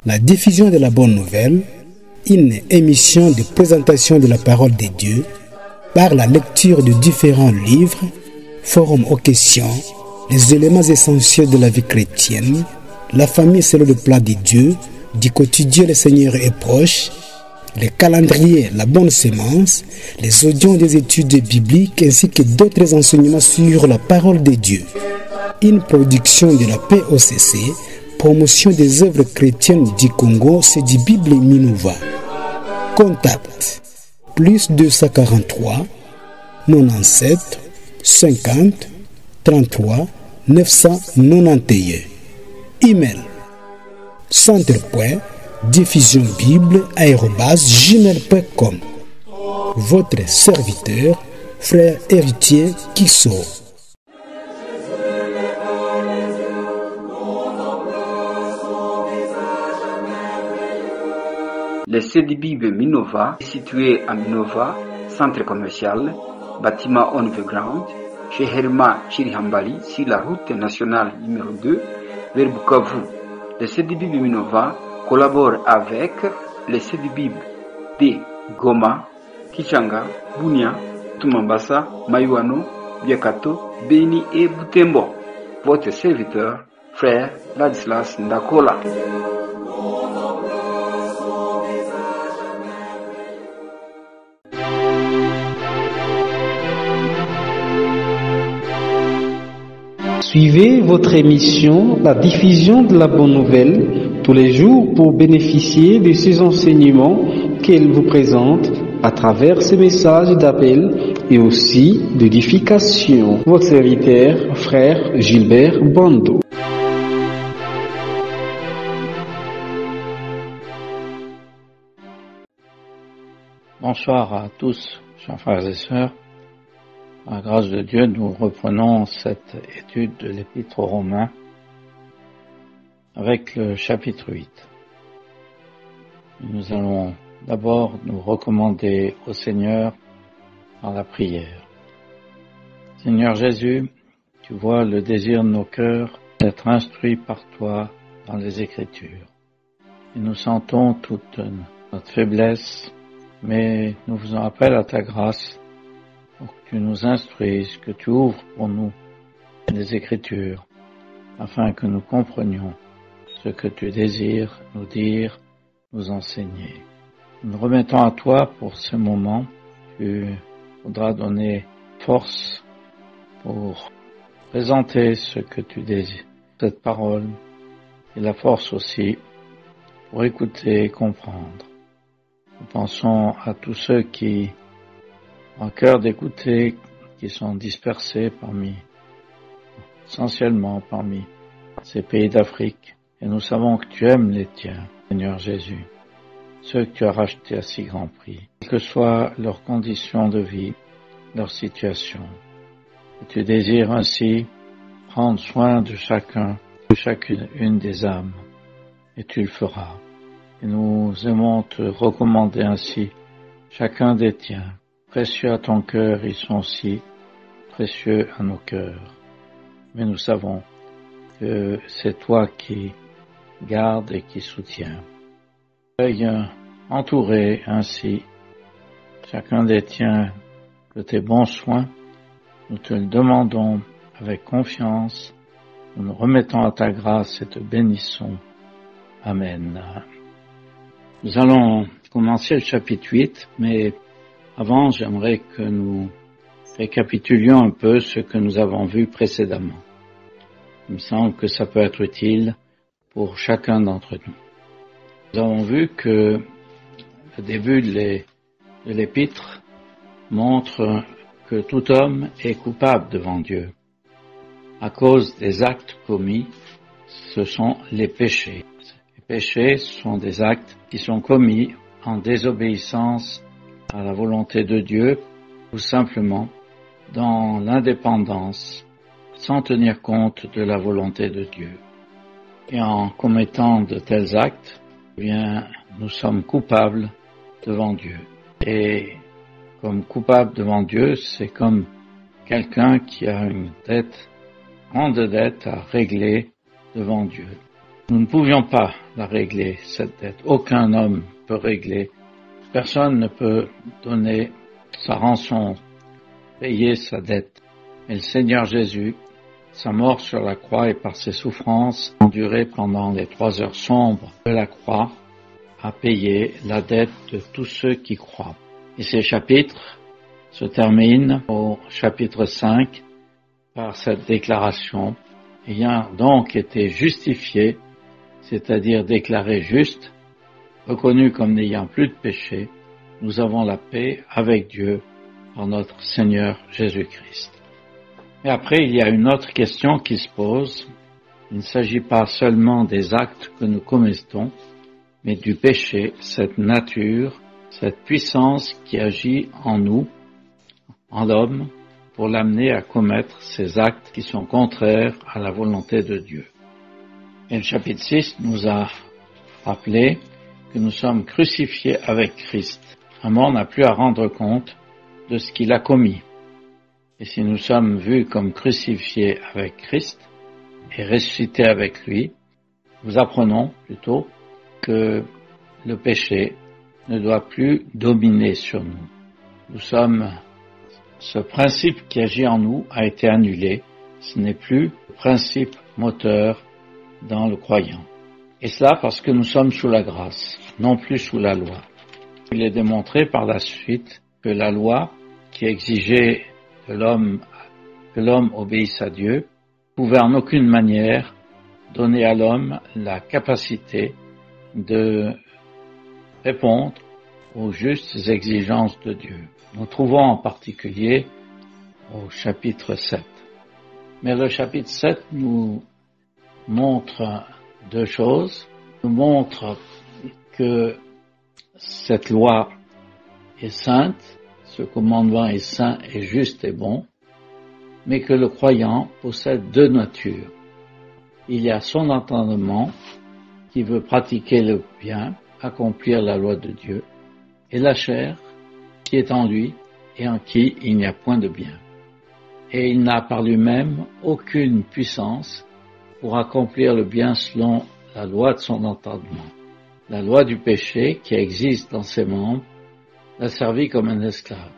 La diffusion de la bonne nouvelle, une émission de présentation de la parole de Dieu par la lecture de différents livres, forum aux questions, les éléments essentiels de la vie chrétienne, la famille selon le plan de Dieu, du quotidien le Seigneur est proche, les calendriers, la bonne sémence, les audios des études bibliques ainsi que d'autres enseignements sur la parole de Dieu. Une production de la POCC, promotion des œuvres chrétiennes du Congo, c'est du Bible Minova. Contact plus 243 97 50 33 991. Email centre.diffusionbible@gmail.com. Votre serviteur, frère héritier Kisso. Le CDBIB Minova est situé à Minova, centre commercial, bâtiment underground, chez Herma Chirihambali, sur la route nationale numéro 2, vers Bukavu. Le CDBIB Minova collabore avec le CDBIB de Goma, Kichanga, Bunia, Tumambasa, Mayuano, Biakato, Beni et Butembo. Votre serviteur, frère Ladislas Ndakola. Suivez votre émission, la diffusion de la bonne nouvelle, tous les jours pour bénéficier de ces enseignements qu'elle vous présente à travers ces messages d'appel et aussi d'édification. Votre serviteur, frère Gilbert Bando. Bonsoir à tous, chers frères et sœurs. À la grâce de Dieu, nous reprenons cette étude de l'Épître aux Romains avec le chapitre 8. Nous allons d'abord nous recommander au Seigneur par la prière. Seigneur Jésus, tu vois le désir de nos cœurs d'être instruits par toi dans les Écritures. Et nous sentons toute notre faiblesse, mais nous faisons appel à ta grâce pour que tu nous instruises, que tu ouvres pour nous les Écritures, afin que nous comprenions ce que tu désires nous dire, nous enseigner. Nous nous remettons à toi pour ce moment. Tu voudras donner force pour présenter ce que tu désires, cette parole, et la force aussi pour écouter et comprendre. Nous pensons à tous ceux qui en cœur d'écouter, qui sont dispersés essentiellement parmi ces pays d'Afrique. Et nous savons que tu aimes les tiens, Seigneur Jésus, ceux que tu as rachetés à si grand prix, quelles que soient leurs conditions de vie, leur situation. Et tu désires ainsi prendre soin de chacune des âmes, et tu le feras. Et nous aimons te recommander ainsi chacun des tiens. Précieux à ton cœur, ils sont si précieux à nos cœurs. Mais nous savons que c'est toi qui gardes et qui soutiens. Veuille entourer ainsi chacun des tiens de tes bons soins. Nous te le demandons avec confiance. Nous nous remettons à ta grâce et te bénissons. Amen. Nous allons commencer le chapitre 8, mais avant, j'aimerais que nous récapitulions un peu ce que nous avons vu précédemment. Il me semble que ça peut être utile pour chacun d'entre nous. Nous avons vu que le début de l'épître montre que tout homme est coupable devant Dieu. À cause des actes commis, ce sont les péchés. Les péchés sont des actes qui sont commis en désobéissance à la volonté de Dieu, ou simplement dans l'indépendance, sans tenir compte de la volonté de Dieu. Et en commettant de tels actes, nous sommes coupables devant Dieu. Et comme coupable devant Dieu, c'est comme quelqu'un qui a une grande dette à régler devant Dieu. Nous ne pouvions pas la régler, cette dette. Aucun homme peut régler. Personne ne peut donner sa rançon, payer sa dette. Mais le Seigneur Jésus, sa mort sur la croix et par ses souffrances endurées pendant les 3 heures sombres de la croix, a payé la dette de tous ceux qui croient. Et ces chapitres se terminent au chapitre 5 par cette déclaration. Ayant donc été justifié, c'est-à-dire déclaré juste, reconnu comme n'ayant plus de péché, nous avons la paix avec Dieu par notre Seigneur Jésus-Christ. Et après, il y a une autre question qui se pose. Il ne s'agit pas seulement des actes que nous commettons, mais du péché, cette nature, cette puissance qui agit en nous, en l'homme, pour l'amener à commettre ces actes qui sont contraires à la volonté de Dieu. Et le chapitre 6 nous a rappelé que nous sommes crucifiés avec Christ. Un mort n'a plus à rendre compte de ce qu'il a commis. Et si nous sommes vus comme crucifiés avec Christ et ressuscités avec lui, nous apprenons plutôt que le péché ne doit plus dominer sur nous. Ce principe qui agit en nous a été annulé. Ce n'est plus le principe moteur dans le croyant. Et cela parce que nous sommes sous la grâce, non plus sous la loi. Il est démontré par la suite que la loi qui exigeait que l'homme obéisse à Dieu pouvait en aucune manière donner à l'homme la capacité de répondre aux justes exigences de Dieu. Nous trouvons en particulier au chapitre 7. Mais le chapitre 7 nous montre 2 choses. Nous montre que cette loi est sainte, ce commandement est saint et juste et bon, mais que le croyant possède 2 natures. Il y a son entendement qui veut pratiquer le bien, accomplir la loi de Dieu, et la chair qui est en lui et en qui il n'y a point de bien. Et il n'a par lui-même aucune puissance pour accomplir le bien selon la loi de son entendement. La loi du péché qui existe dans ses membres l'a servi comme un esclave.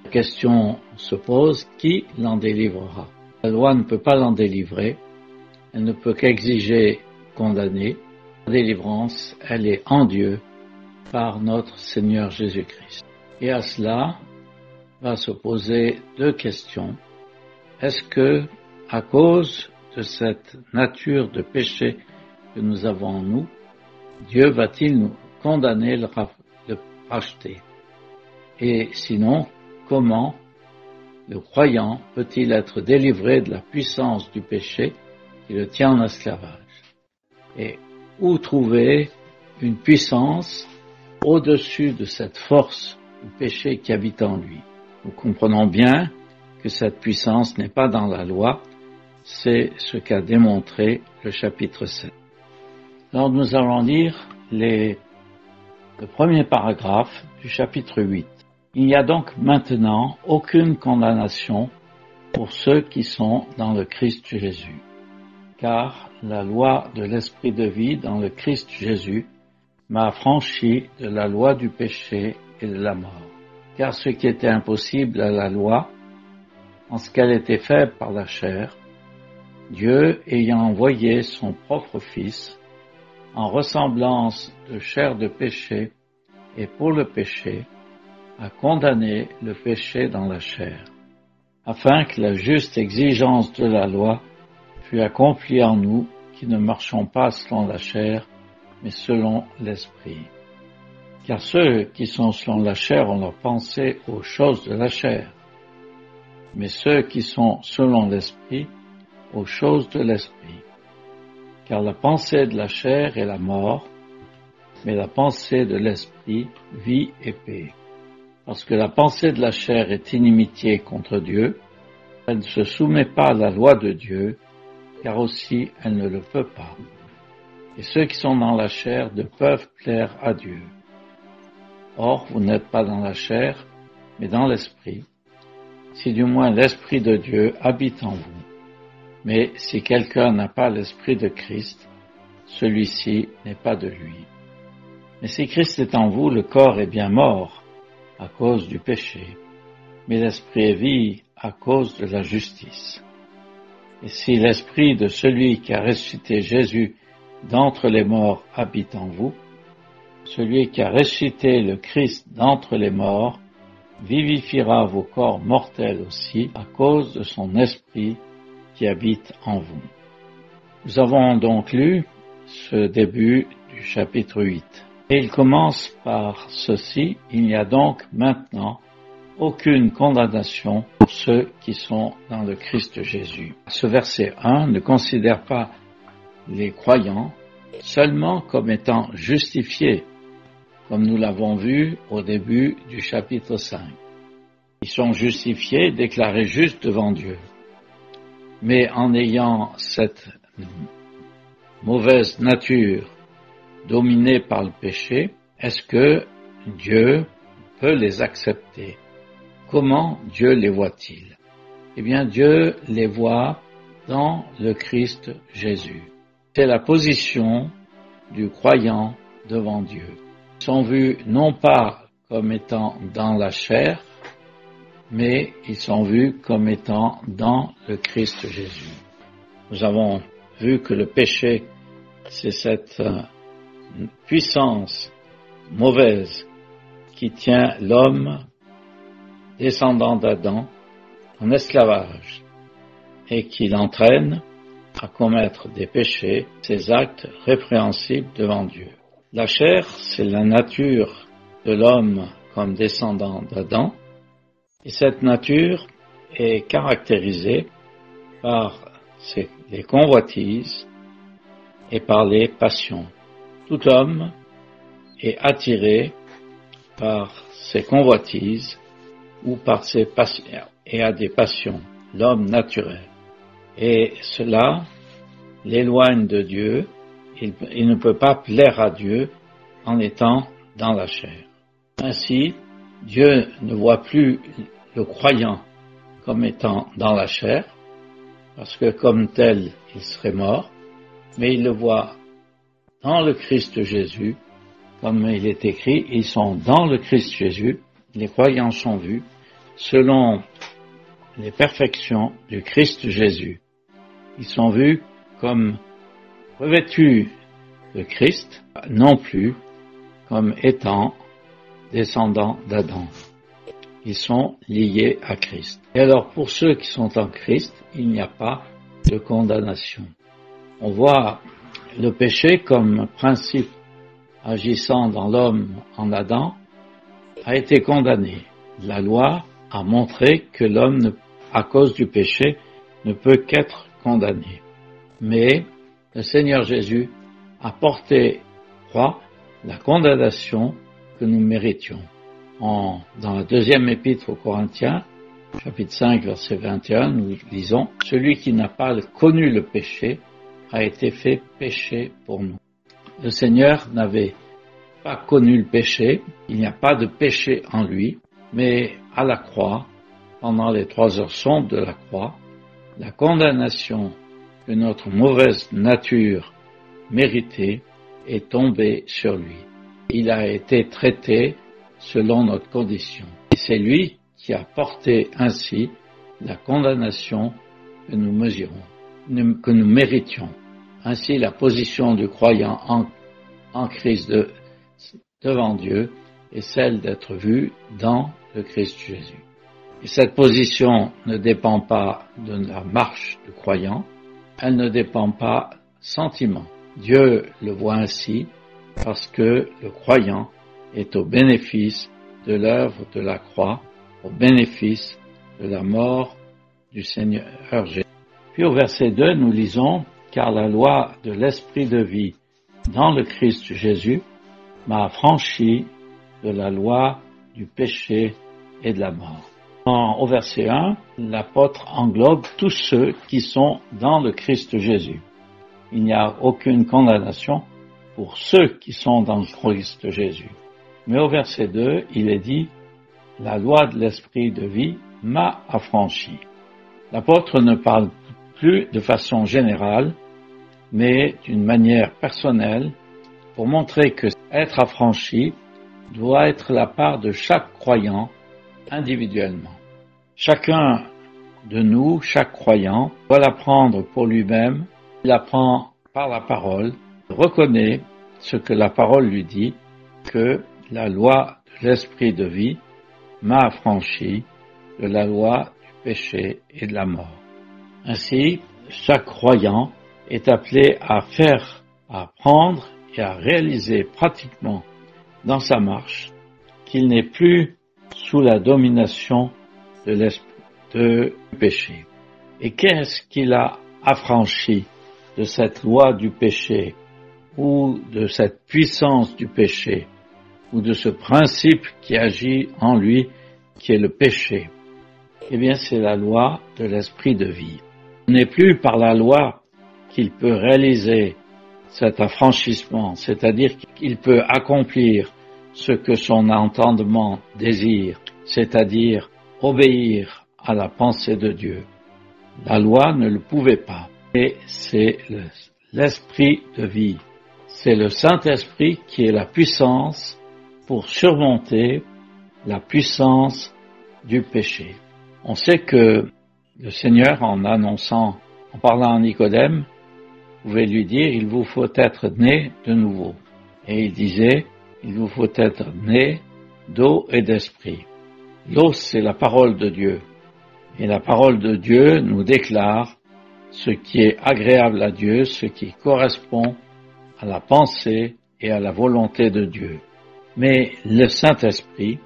La question se pose, qui l'en délivrera? La loi ne peut pas l'en délivrer, elle ne peut qu'exiger condamner. La délivrance, elle est en Dieu par notre Seigneur Jésus-Christ. Et à cela va se poser 2 questions. Est-ce que, à cause de cette nature de péché que nous avons en nous, Dieu va-t-il nous condamner, le racheter? Et sinon, comment le croyant peut-il être délivré de la puissance du péché qui le tient en esclavage? Et où trouver une puissance au-dessus de cette force du péché qui habite en lui? Nous comprenons bien que cette puissance n'est pas dans la loi, c'est ce qu'a démontré le chapitre 7. Alors nous allons lire le premier paragraphe du chapitre 8. Il n'y a donc maintenant aucune condamnation pour ceux qui sont dans le Christ Jésus, car la loi de l'Esprit de vie dans le Christ Jésus m'a affranchi de la loi du péché et de la mort. Car ce qui était impossible à la loi, en ce qu'elle était faible par la chair, Dieu ayant envoyé son propre Fils, en ressemblance de chair de péché et pour le péché, a condamné le péché dans la chair, afin que la juste exigence de la loi fût accomplie en nous qui ne marchons pas selon la chair, mais selon l'Esprit. Car ceux qui sont selon la chair ont leur pensée aux choses de la chair, mais ceux qui sont selon l'Esprit, aux choses de l'Esprit. Car la pensée de la chair est la mort, mais la pensée de l'Esprit, vie et paix. Parce que la pensée de la chair est inimitié contre Dieu, elle ne se soumet pas à la loi de Dieu, car aussi elle ne le peut pas. Et ceux qui sont dans la chair ne peuvent plaire à Dieu. Or, vous n'êtes pas dans la chair, mais dans l'Esprit, si du moins l'Esprit de Dieu habite en vous. Mais si quelqu'un n'a pas l'Esprit de Christ, celui-ci n'est pas de lui. Mais si Christ est en vous, le corps est bien mort à cause du péché, mais l'esprit est vie à cause de la justice. Et si l'esprit de celui qui a ressuscité Jésus d'entre les morts habite en vous, celui qui a ressuscité le Christ d'entre les morts vivifiera vos corps mortels aussi à cause de son esprit qui habite en vous. Nous avons donc lu ce début du chapitre 8. Et il commence par ceci: il n'y a donc maintenant aucune condamnation pour ceux qui sont dans le Christ Jésus. Ce verset 1 ne considère pas les croyants seulement comme étant justifiés, comme nous l'avons vu au début du chapitre 5. Ils sont justifiés, déclarés justes devant Dieu. Mais en ayant cette mauvaise nature dominée par le péché, est-ce que Dieu peut les accepter? Comment Dieu les voit-il? Eh bien, Dieu les voit dans le Christ Jésus. C'est la position du croyant devant Dieu. Ils sont vus non pas comme étant dans la chair, mais ils sont vus comme étant dans le Christ Jésus. Nous avons vu que le péché, c'est cette puissance mauvaise qui tient l'homme descendant d'Adam en esclavage et qui l'entraîne à commettre des péchés, ces actes répréhensibles devant Dieu. La chair, c'est la nature de l'homme comme descendant d'Adam, et cette nature est caractérisée par les convoitises et par les passions. Tout homme est attiré par ses convoitises ou par ses passions, et a des passions, l'homme naturel. Et cela l'éloigne de Dieu. Il ne peut pas plaire à Dieu en étant dans la chair. Ainsi, Dieu ne voit plus le croyant comme étant dans la chair, parce que comme tel, il serait mort, mais il le voit dans le Christ Jésus, comme il est écrit, ils sont dans le Christ Jésus, les croyants sont vus selon les perfections du Christ Jésus. Ils sont vus comme revêtus de Christ, non plus comme étant descendants d'Adam. Ils sont liés à Christ. Et alors pour ceux qui sont en Christ, il n'y a pas de condamnation. On voit le péché comme principe agissant dans l'homme en Adam a été condamné. La loi a montré que l'homme, à cause du péché, ne peut qu'être condamné. Mais le Seigneur Jésus a porté croix la condamnation que nous méritions. Dans la deuxième épître aux Corinthiens, chapitre 5, verset 21, nous lisons « Celui qui n'a pas connu le péché a été fait péché pour nous ». Le Seigneur n'avait pas connu le péché, il n'y a pas de péché en lui, mais à la croix, pendant les 3 heures sombres de la croix, la condamnation que notre mauvaise nature méritait est tombée sur lui. Il a été traité selon notre condition. Et c'est lui qui a porté ainsi la condamnation que nous mesurons, que nous méritions. Ainsi, la position du croyant en Christ devant Dieu est celle d'être vu dans le Christ Jésus. Et cette position ne dépend pas de la marche du croyant, elle ne dépend pas sentiment. Dieu le voit ainsi parce que le croyant est au bénéfice de l'œuvre de la croix, au bénéfice de la mort du Seigneur Jésus. Puis au verset 2, nous lisons « Car la loi de l'Esprit de vie dans le Christ Jésus m'a affranchi de la loi du péché et de la mort. » Au verset 1, l'apôtre englobe tous ceux qui sont dans le Christ Jésus. Il n'y a aucune condamnation pour ceux qui sont dans le Christ Jésus. Mais au verset 2, il est dit « La loi de l'Esprit de vie m'a affranchi ». L'apôtre ne parle plus de façon générale mais d'une manière personnelle, pour montrer que être affranchi doit être la part de chaque croyant individuellement. Chacun de nous, chaque croyant, doit l'apprendre pour lui-même, il apprend par la parole, reconnaît ce que la parole lui dit, que la loi de l'esprit de vie m'a affranchi de la loi du péché et de la mort. Ainsi, chaque croyant est appelé à faire, à apprendre et à réaliser pratiquement dans sa marche qu'il n'est plus sous la domination de l'esprit du péché. Et qu'est-ce qu'il a affranchi de cette loi du péché ou de cette puissance du péché ou de ce principe qui agit en lui qui est le péché? Eh bien, c'est la loi de l'esprit de vie. Ce n'est plus par la loi qu'il peut réaliser cet affranchissement, c'est-à-dire qu'il peut accomplir ce que son entendement désire, c'est-à-dire obéir à la pensée de Dieu. La loi ne le pouvait pas. Et c'est l'esprit de vie. C'est le Saint-Esprit qui est la puissance pour surmonter la puissance du péché. On sait que le Seigneur, en parlant à Nicodème, pouvait lui dire, il vous faut être né de nouveau. Et il disait, il vous faut être né d'eau et d'esprit. L'eau, c'est la parole de Dieu. Et la parole de Dieu nous déclare ce qui est agréable à Dieu, ce qui correspond à la pensée et à la volonté de Dieu. Mais le Saint-Esprit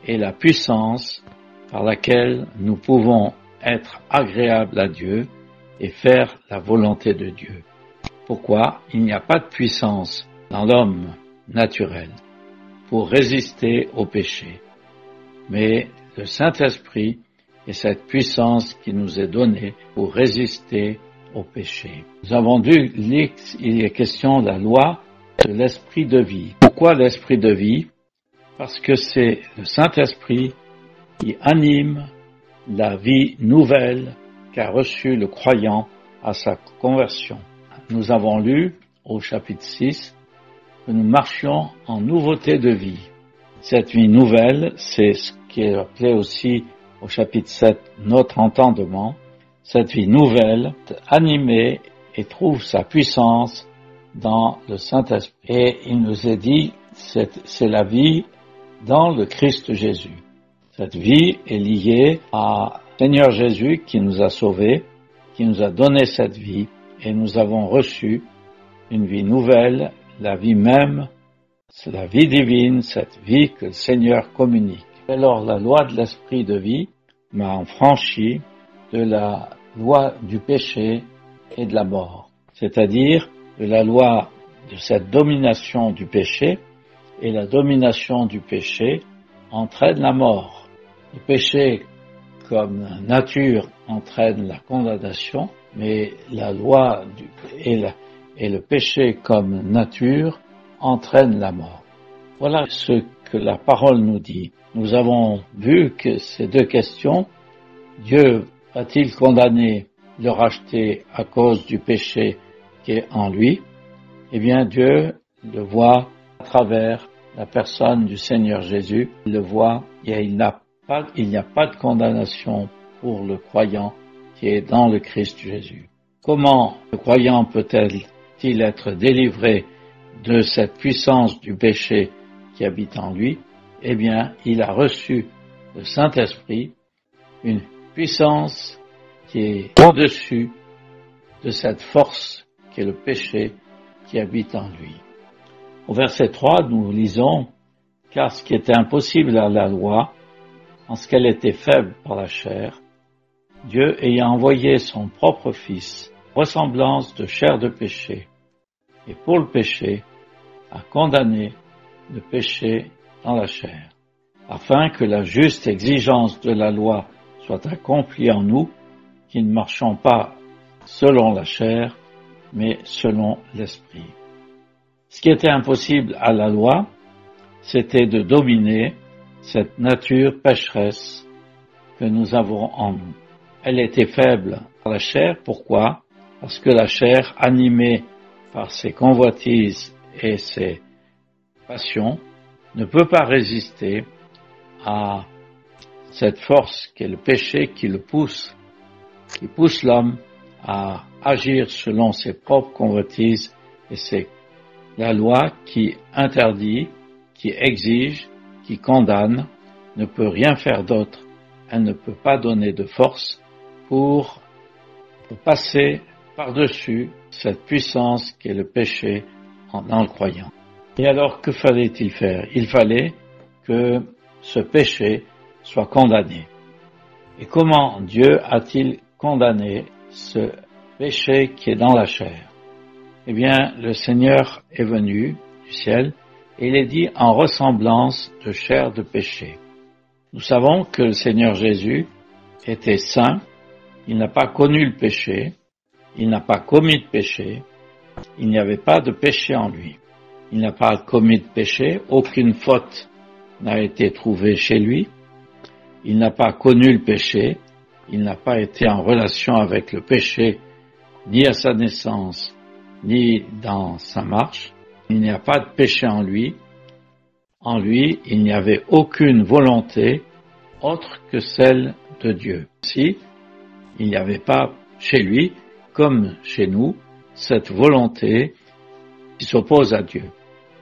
est la puissance par laquelle nous pouvons être agréables à Dieu et faire la volonté de Dieu. Pourquoi? Il n'y a pas de puissance dans l'homme naturel pour résister au péché. Mais le Saint-Esprit est cette puissance qui nous est donnée pour résister au péché. Nous avons vu, il est question de la loi de l'esprit de vie. Pourquoi l'esprit de vie? Parce que c'est le Saint-Esprit qui anime la vie nouvelle qu'a reçue le croyant à sa conversion. Nous avons lu au chapitre 6 que nous marchions en nouveauté de vie. Cette vie nouvelle, c'est ce qui est appelé aussi au chapitre 7 notre entendement. Cette vie nouvelle animée et trouve sa puissance dans le Saint-Esprit. Et il nous est dit, c'est la vie dans le Christ Jésus. Cette vie est liée à Seigneur Jésus qui nous a sauvés, qui nous a donné cette vie, et nous avons reçu une vie nouvelle, la vie même, c'est la vie divine, cette vie que le Seigneur communique. Alors la loi de l'esprit de vie m'a affranchi de la loi du péché et de la mort, c'est-à-dire de la loi de cette domination du péché, et la domination du péché entraîne la mort. Le péché comme nature entraîne la condamnation, mais la loi et le péché comme nature entraîne la mort. Voilà ce que la parole nous dit. Nous avons vu que ces deux questions, Dieu va-t-il condamner le racheté à cause du péché qui est en lui? Eh bien, Dieu le voit à travers la personne du Seigneur Jésus. Il le voit et il n'y a pas de condamnation pour le croyant qui est dans le Christ Jésus. Comment le croyant peut-il être délivré de cette puissance du péché qui habite en lui? Eh bien, il a reçu le Saint-Esprit, une puissance qui est au-dessus de cette force qui est le péché qui habite en lui. Au verset 3, nous lisons « Car ce qui était impossible à la loi, en ce qu'elle était faible par la chair, Dieu ayant envoyé son propre Fils, ressemblance de chair de péché, et pour le péché, a condamné le péché dans la chair, afin que la juste exigence de la loi soit accomplie en nous, qui ne marchons pas selon la chair, mais selon l'esprit. » Ce qui était impossible à la loi, c'était de dominer cette nature pécheresse que nous avons en nous. Elle était faible par la chair. Pourquoi? parce que la chair, animée par ses convoitises et ses passions, ne peut pas résister à cette force qui est le péché qui pousse l'homme à agir selon ses propres convoitises, et c'est la loi qui interdit, qui exige, qui condamne, ne peut rien faire d'autre. Elle ne peut pas donner de force pour passer par-dessus cette puissance qui est le péché dans le croyant. Et alors, que fallait-il faire? Il fallait que ce péché soit condamné. Et comment Dieu a-t-il condamné ce péché qui est dans la chair? Eh bien, le Seigneur est venu du ciel et il est dit en ressemblance de chair de péché. Nous savons que le Seigneur Jésus était saint, il n'a pas connu le péché, il n'a pas commis de péché, il n'y avait pas de péché en lui. Il n'a pas commis de péché, aucune faute n'a été trouvée chez lui, il n'a pas connu le péché, il n'a pas été en relation avec le péché, ni à sa naissance, ni dans sa marche. Il n'y a pas de péché en lui. En lui, il n'y avait aucune volonté autre que celle de Dieu. Si, il n'y avait pas chez lui, comme chez nous, cette volonté qui s'oppose à Dieu.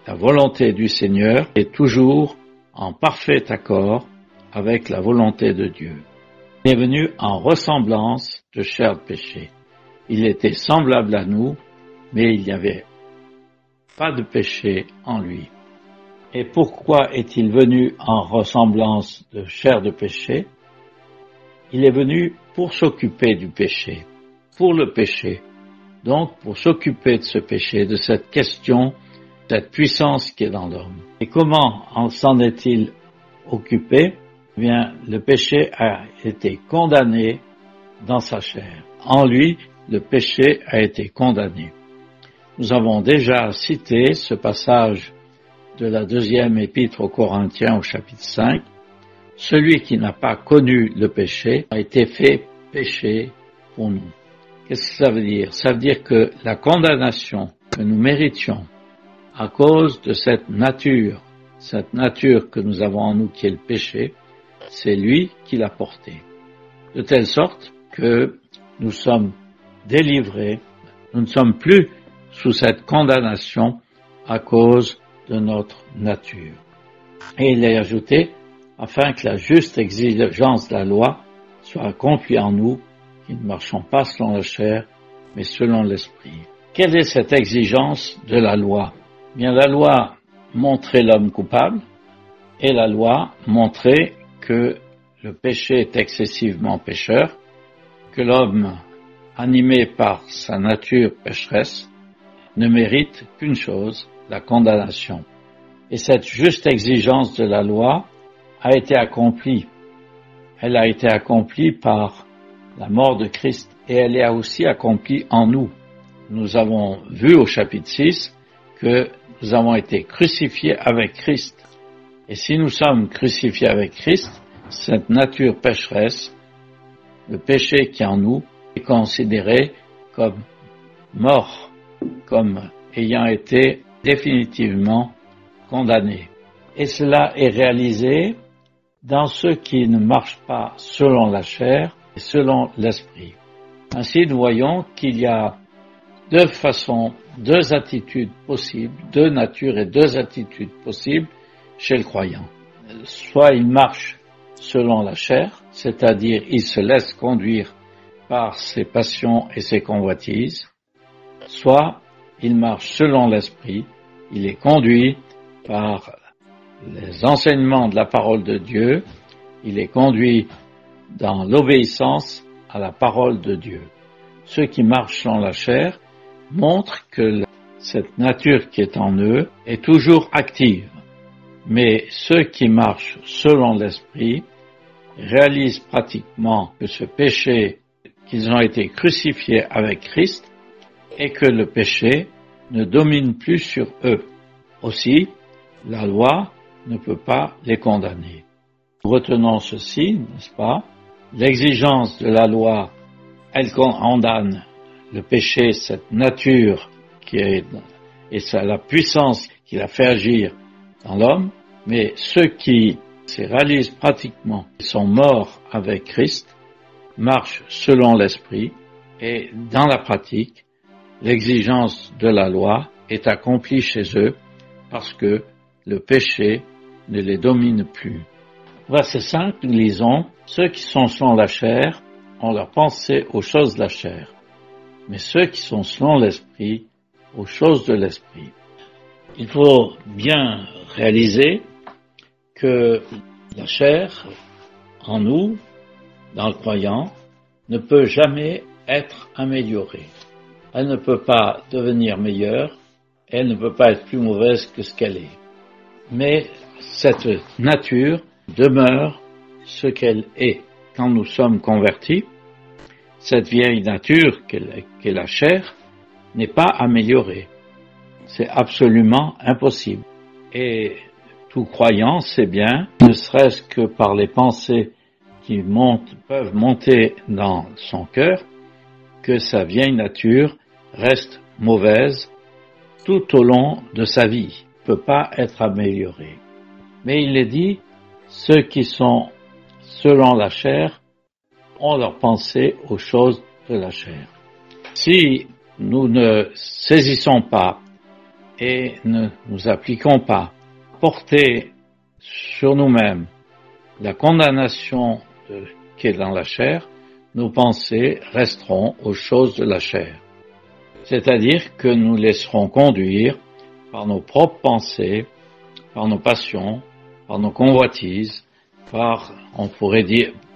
La volonté du Seigneur est toujours en parfait accord avec la volonté de Dieu. Il est venu en ressemblance de chair de péché. Il était semblable à nous, mais il n'y avait pas de péché en lui. Et pourquoi est-il venu en ressemblance de chair de péché? Il est venu pour s'occuper du péché, pour le péché. Donc, pour s'occuper de ce péché, de cette question, cette puissance qui est dans l'homme. Et comment s'en est-il occupé? Eh bien, le péché a été condamné dans sa chair. En lui, le péché a été condamné. Nous avons déjà cité ce passage de la deuxième épître aux Corinthiens au chapitre 5. Celui qui n'a pas connu le péché a été fait péché pour nous. Qu'est-ce que ça veut dire? Ça veut dire que la condamnation que nous méritions à cause de cette nature que nous avons en nous qui est le péché, c'est lui qui l'a porté. De telle sorte que nous sommes délivrés, nous ne sommes plus sous cette condamnation à cause de notre nature. Et il est ajouté, afin que la juste exigence de la loi soit accomplie en nous, qui ne marchons pas selon la chair, mais selon l'esprit. Quelle est cette exigence de la loi? Bien, la loi montrait l'homme coupable, et la loi montrait que le péché est excessivement pécheur, que l'homme, animé par sa nature pécheresse, ne mérite qu'une chose, la condamnation. Et cette juste exigence de la loi a été accomplie. Elle a été accomplie par la mort de Christ et elle est aussi accomplie en nous. Nous avons vu au chapitre 6 que nous avons été crucifiés avec Christ. Et si nous sommes crucifiés avec Christ, cette nature pécheresse, le péché qui est en nous, est considéré comme mort, comme ayant été définitivement condamné. Et cela est réalisé dans ceux qui ne marchent pas selon la chair et selon l'esprit. Ainsi, nous voyons qu'il y a deux façons, deux attitudes possibles, deux natures et deux attitudes possibles chez le croyant. Soit il marche selon la chair, c'est-à-dire il se laisse conduire par ses passions et ses convoitises, soit il marche selon l'esprit, il est conduit par les enseignements de la parole de Dieu, il est conduit dans l'obéissance à la parole de Dieu. Ceux qui marchent selon la chair montrent que cette nature qui est en eux est toujours active. Mais ceux qui marchent selon l'esprit réalisent pratiquement que ce péché, qu'ils ont été crucifiés avec Christ et que le péché ne domine plus sur eux. Aussi, la loi ne peut pas les condamner. Nous retenons ceci, n'est-ce pas? L'exigence de la loi, elle condamne le péché, cette nature et la puissance qui l'a fait agir dans l'homme, mais ceux qui se réalisent pratiquement, sont morts avec Christ, marchent selon l'esprit, et dans la pratique, l'exigence de la loi est accomplie chez eux parce que le péché ne les domine plus. Verset 5, nous lisons, « Ceux qui sont selon la chair ont leur pensée aux choses de la chair, mais ceux qui sont selon l'esprit, aux choses de l'esprit. » Il faut bien réaliser que la chair, en nous, dans le croyant, ne peut jamais être améliorée. Elle ne peut pas devenir meilleure, elle ne peut pas être plus mauvaise que ce qu'elle est. Mais cette nature demeure ce qu'elle est. Quand nous sommes convertis, cette vieille nature qu'est la chair n'est pas améliorée. C'est absolument impossible. Et tout croyant sait bien, ne serait-ce que par les pensées qui peuvent monter dans son cœur, que sa vieille nature reste mauvaise tout au long de sa vie, ne peut pas être améliorée. Mais il est dit, ceux qui sont selon la chair ont leur pensée aux choses de la chair. Si nous ne saisissons pas et ne nous appliquons pas, porter sur nous-mêmes la condamnation qui est dans la chair, nos pensées resteront aux choses de la chair. C'est-à-dire que nous laisserons conduire par nos propres pensées, par nos passions, par nos convoitises, on pourrait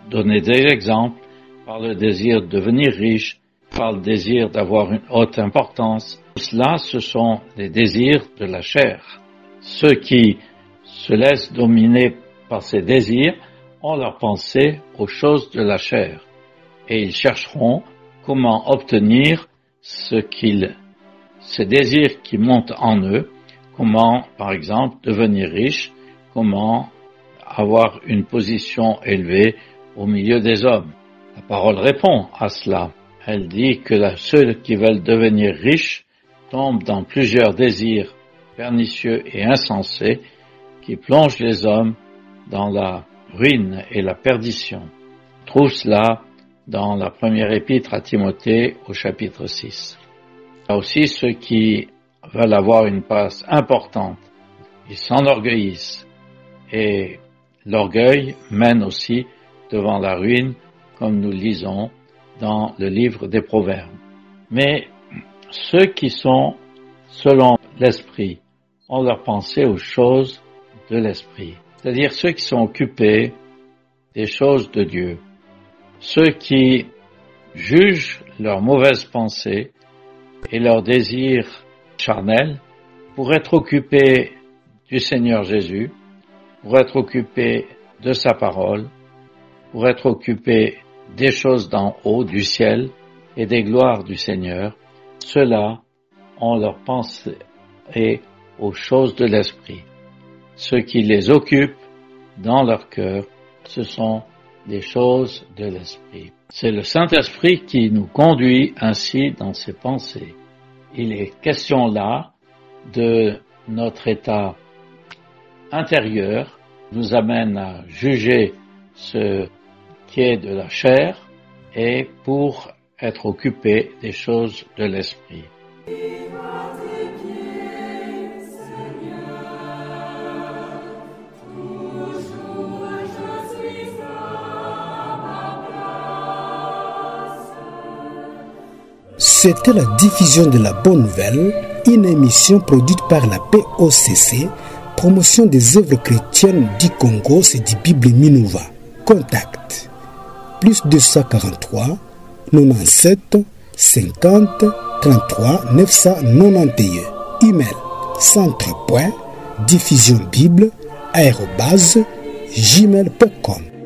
donner des exemples, par le désir de devenir riche, par le désir d'avoir une haute importance. Tout cela, ce sont les désirs de la chair. Ceux qui se laissent dominer par ces désirs ont leur pensée aux choses de la chair. Et ils chercheront comment obtenir ces désirs qui montent en eux, comment, par exemple, devenir riche, comment avoir une position élevée au milieu des hommes. La parole répond à cela. Elle dit que ceux qui veulent devenir riches tombent dans plusieurs désirs pernicieux et insensés qui plongent les hommes dans la ruine et la perdition. On trouve cela dans la première épître à Timothée au chapitre 6. Il y a aussi ceux qui veulent avoir une place importante. Ils s'enorgueillissent et l'orgueil mène aussi devant la ruine, comme nous lisons dans le livre des Proverbes. Mais ceux qui sont selon l'esprit ont leur pensée aux choses de l'esprit, c'est-à-dire ceux qui sont occupés des choses de Dieu, ceux qui jugent leurs mauvaises pensées et leurs désirs charnels pour être occupés du Seigneur Jésus, pour être occupés de sa parole, pour être occupés des choses d'en haut, du ciel et des gloires du Seigneur. Ceux-là ont leur pensée aux choses de l'esprit. Ce qui les occupe dans leur cœur, ce sont des choses de l'esprit. C'est le Saint-Esprit qui nous conduit ainsi dans ses pensées. Il est question là de notre état intérieur, nous amène à juger ce qui est de la chair et pour être occupé des choses de l'esprit. C'était la diffusion de la Bonne Nouvelle, une émission produite par la POCC, promotion des œuvres chrétiennes du Congo, c'est du Bible Minova. Contact plus 243 97 50 33 991. Email centre.diffusionbible@gmail.com.